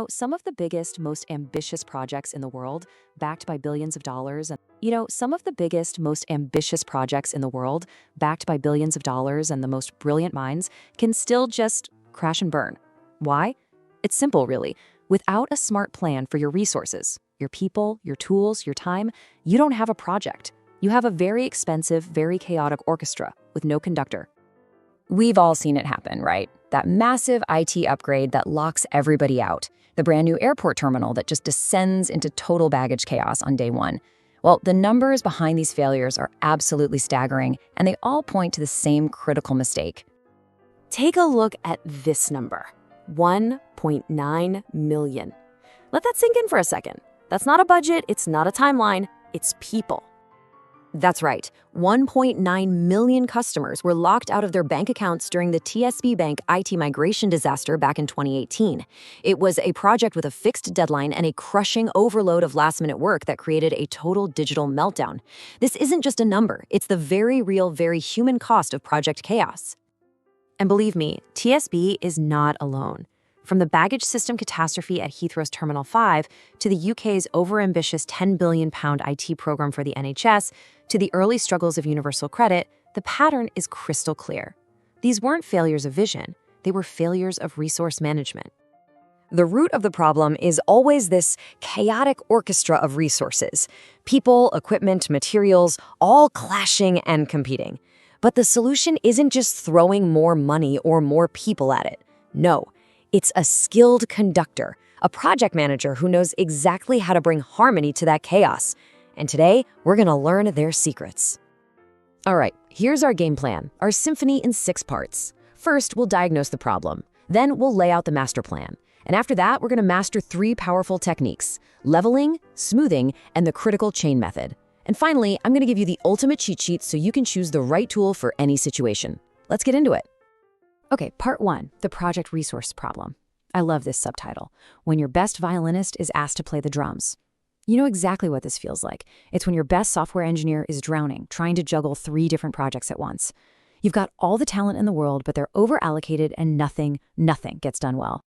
Some of the biggest, most ambitious projects in the world, backed by billions of dollars, some of the biggest, most ambitious projects in the world, backed by billions of dollars and the most brilliant minds, can still just crash and burn. Why? It's simple, really. Without a smart plan for your resources, your people, your tools, your time, you don't have a project. You have a very expensive, very chaotic orchestra with no conductor. We've all seen it happen, right? That massive IT upgrade that locks everybody out. The brand new airport terminal that just descends into total baggage chaos on day one. Well, the numbers behind these failures are absolutely staggering, and they all point to the same critical mistake. Take a look at this number, 1.9 million. Let that sink in for a second. That's not a budget, it's not a timeline, it's people. That's right, 1.9 million customers were locked out of their bank accounts during the TSB Bank IT Migration disaster back in 2018. It was a project with a fixed deadline and a crushing overload of last-minute work that created a total digital meltdown. This isn't just a number, it's the very real, very human cost of project chaos. And believe me, TSB is not alone. From the baggage system catastrophe at Heathrow's Terminal 5 to the UK's overambitious £10 billion IT program for the NHS to the early struggles of universal credit, the pattern is crystal clear. These weren't failures of vision, they were failures of resource management. The root of the problem is always this chaotic orchestra of resources. People, equipment, materials, all clashing and competing. But the solution isn't just throwing more money or more people at it. No. It's a skilled conductor, a project manager who knows exactly how to bring harmony to that chaos. And today, we're going to learn their secrets. All right, here's our game plan, our symphony in 6 parts. First, we'll diagnose the problem. Then we'll lay out the master plan. And after that, we're going to master 3 powerful techniques: leveling, smoothing, and the critical chain method. And finally, I'm going to give you the ultimate cheat sheet so you can choose the right tool for any situation. Let's get into it. Okay, part 1, the project resource problem. I love this subtitle. When your best violinist is asked to play the drums. You know exactly what this feels like. It's when your best software engineer is drowning, trying to juggle 3 different projects at once. You've got all the talent in the world, but they're over-allocated and nothing gets done well.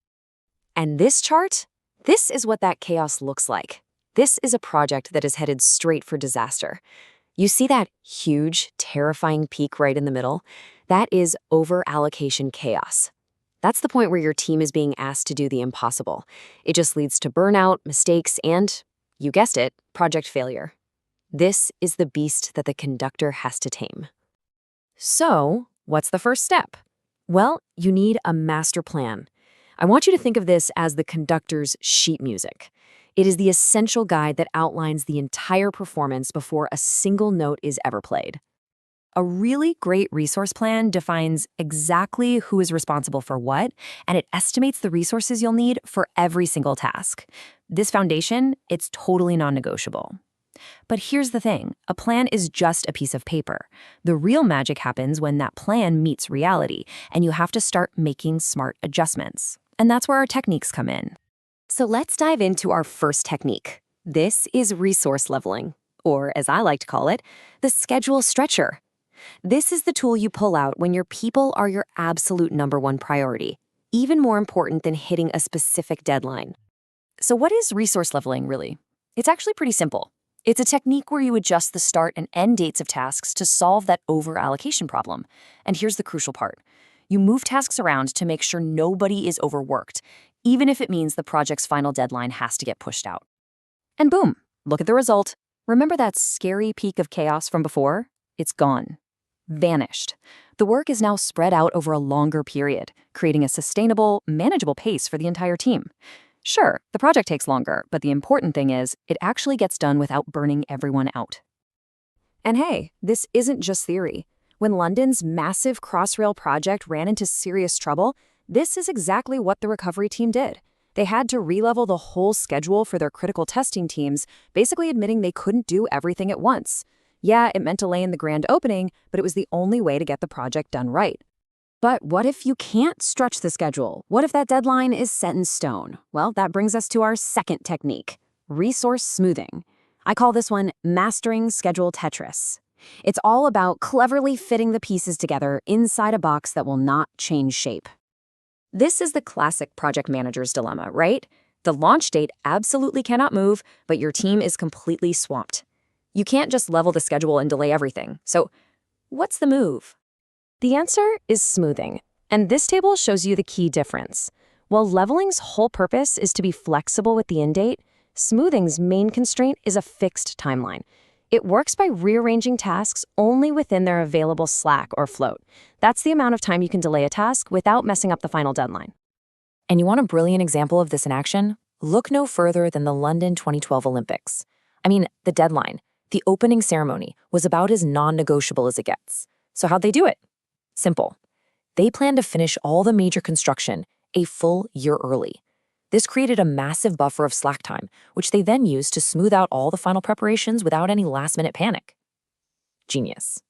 And this chart? This is what that chaos looks like. This is a project that is headed straight for disaster. You see that huge, terrifying peak right in the middle? That is over-allocation chaos. That's the point where your team is being asked to do the impossible. It just leads to burnout, mistakes, and, you guessed it, project failure. This is the beast that the conductor has to tame. So, what's the first step? Well, you need a master plan. I want you to think of this as the conductor's sheet music. It is the essential guide that outlines the entire performance before a single note is ever played. A really great resource plan defines exactly who is responsible for what, and it estimates the resources you'll need for every single task. This foundation, it's totally non-negotiable. But here's the thing, a plan is just a piece of paper. The real magic happens when that plan meets reality, and you have to start making smart adjustments. And that's where our techniques come in. So let's dive into our first technique. This is resource leveling, or as I like to call it, the schedule stretcher. This is the tool you pull out when your people are your absolute #1 priority, even more important than hitting a specific deadline. So what is resource leveling, really? It's actually pretty simple. It's a technique where you adjust the start and end dates of tasks to solve that over-allocation problem. And here's the crucial part. You move tasks around to make sure nobody is overworked, even if it means the project's final deadline has to get pushed out. And boom, look at the result. Remember that scary peak of chaos from before? It's gone. Vanished. The work is now spread out over a longer period, creating a sustainable, manageable pace for the entire team. Sure, the project takes longer, but the important thing is it actually gets done without burning everyone out. And hey, this isn't just theory. When London's massive Crossrail project ran into serious trouble, this is exactly what the recovery team did. They had to re-level the whole schedule for their critical testing teams, basically admitting they couldn't do everything at once. Yeah, it meant delaying the grand opening, but it was the only way to get the project done right. But what if you can't stretch the schedule? What if that deadline is set in stone? Well, that brings us to our second technique, resource smoothing. I call this one mastering schedule Tetris. It's all about cleverly fitting the pieces together inside a box that will not change shape. This is the classic project manager's dilemma, right? The launch date absolutely cannot move, but your team is completely swamped. You can't just level the schedule and delay everything. So, what's the move? The answer is smoothing, and this table shows you the key difference. While leveling's whole purpose is to be flexible with the end date, smoothing's main constraint is a fixed timeline. It works by rearranging tasks only within their available slack or float. That's the amount of time you can delay a task without messing up the final deadline. And you want a brilliant example of this in action? Look no further than the London 2012 Olympics. The deadline, the opening ceremony, was about as non-negotiable as it gets. So how'd they do it? Simple. They planned to finish all the major construction a full year early. This created a massive buffer of slack time, which they then used to smooth out all the final preparations without any last-minute panic. Genius.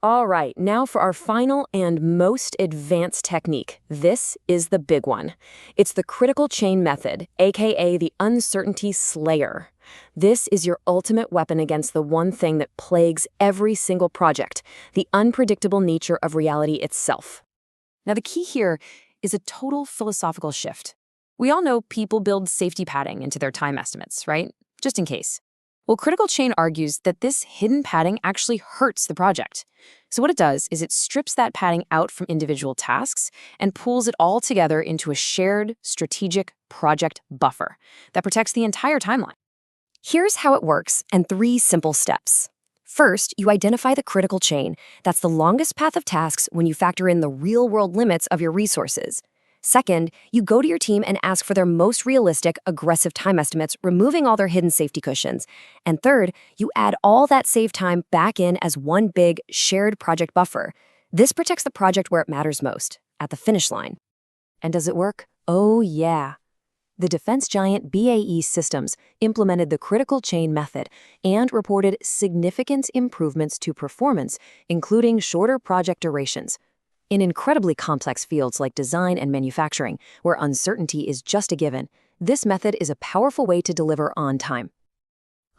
All right, now for our final and most advanced technique. This is the big one. It's the critical chain method, aka the uncertainty slayer. This is your ultimate weapon against the one thing that plagues every single project, the unpredictable nature of reality itself. Now, the key here is a total philosophical shift. We all know people build safety padding into their time estimates, right? Just in case. Well, critical chain argues that this hidden padding actually hurts the project. So what it does is it strips that padding out from individual tasks and pulls it all together into a shared strategic project buffer that protects the entire timeline. Here's how it works and 3 simple steps. First, you identify the critical chain. That's the longest path of tasks when you factor in the real-world limits of your resources. Second, you go to your team and ask for their most realistic, aggressive time estimates, removing all their hidden safety cushions. And third, you add all that saved time back in as one big, shared project buffer. This protects the project where it matters most, at the finish line. And does it work? Oh, yeah. The defense giant BAE Systems implemented the critical chain method and reported significant improvements to performance, including shorter project durations. In incredibly complex fields like design and manufacturing, where uncertainty is just a given, this method is a powerful way to deliver on time.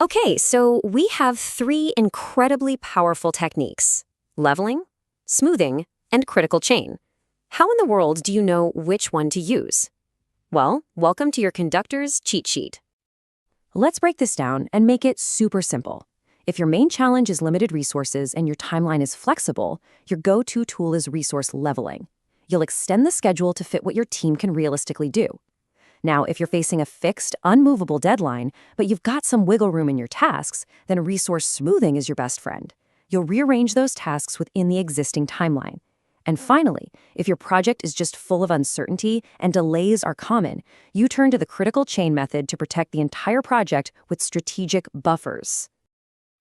Okay, so we have 3 incredibly powerful techniques: leveling, smoothing, and critical chain. How in the world do you know which one to use? Well, welcome to your conductor's cheat sheet. Let's break this down and make it super simple. If your main challenge is limited resources and your timeline is flexible, your go-to tool is resource leveling. You'll extend the schedule to fit what your team can realistically do. Now, if you're facing a fixed, unmovable deadline, but you've got some wiggle room in your tasks, then resource smoothing is your best friend. You'll rearrange those tasks within the existing timeline. And finally, if your project is just full of uncertainty and delays are common, you turn to the critical chain method to protect the entire project with strategic buffers.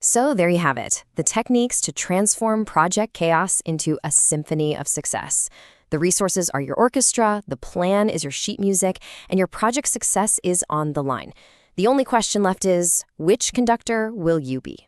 So there you have it, the techniques to transform project chaos into a symphony of success. The resources are your orchestra, the plan is your sheet music, and your project success is on the line. The only question left is, which conductor will you be?